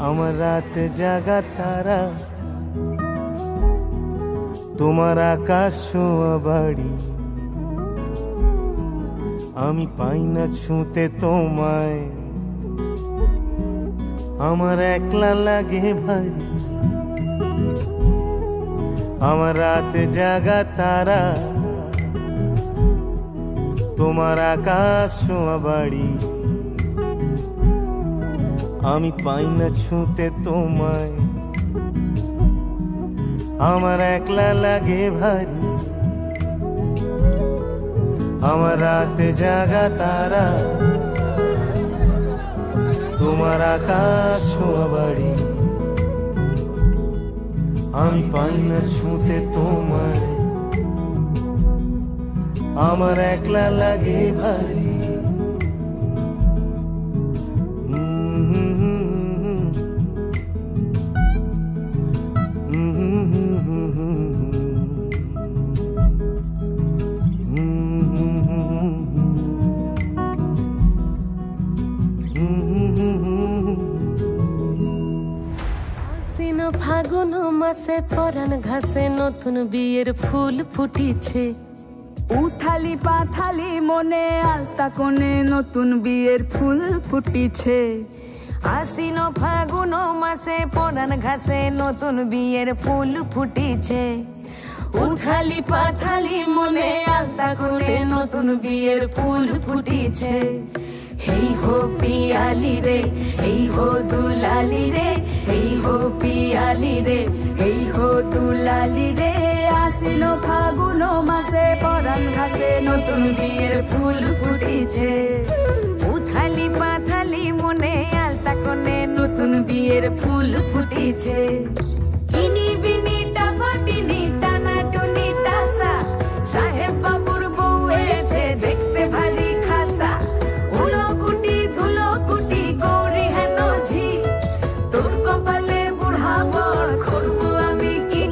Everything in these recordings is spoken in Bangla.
আমার রাত জাগা তারা, তোমার আকাশ ছোঁয়া বাড়ি, আমি পাই না ছুঁতে তোমায়, আমার একলা লাগে ভারী। আমার রাত জাগা তারা, তোমার আকাশ ছোঁয়া বাড়ি, আমি পাই না ছুঁতে তোমায়, আমার একলা লাগে ভারী। আমার রাত জাগা তারা, তোমার আকাশ ছোঁয়া বাড়ি, আমি পাই না ছুঁতে তোমায়, আমার একলা লাগে ভারী। ফাগুন মাসে পরান ঘাসে নতুন বিয়ের ফুল ফুটিছে, উথালি পাথালি মনে আলতা কোণে নতুন বিয়ের ফুল ফুটিছে। আশ্বিন ফাগুন মাসে পরান ঘাসে নতুন বিয়ের ফুল ফুটিছে, উথালি পাথালি মনে আলতা কোণে নতুন বিয়ের ফুল ফুটিছে। হেই হো পিয়ালি রে, হেই হো দুলালি রে, হেই হো পিয়ালি রে, হেই হো দুলালি রে। আশ্বিন ফাগুন মাসে পরান ঘাসে নতুন বিয়ের ফুল ফুটিছে, উথালি পাথালি মনে আলতা কোণে নতুন বিয়ের ফুল ফুটিছে। ইনি বিনি টাপাটিনি টানা টুনি টাসা, সাহেব বাবুর বউ এসে দেখতে ভারী খাসা। উলকুটি ধুলকুটি গৌরী হেন ঝি, তোর কপালে বুড়া বর করবো আমি কি।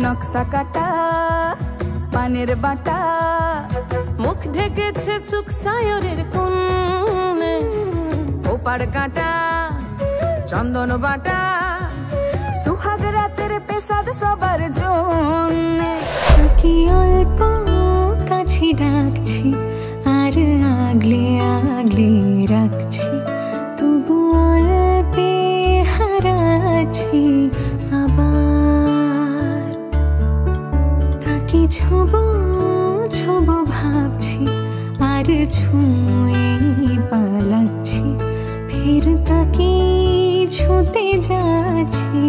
নকশা কাটা পানের বাটা, মুখ ঢেকেছে সুখ সায়রের কোণে, ওপার কাটা চন্দন বাটা। সুহাগ রাতের পেশাদ সবার জন্য। কি অল্প কাছে ডাকছি আর আগলে আগলে রাখছি, তবু অল্পে হারাচ্ছি আবার। তাকে ছোবো ছোবো ভাবছি আর ছুঁয়ে পালাচ্ছি, ফের তাকে ছুঁতে যাচ্ছি।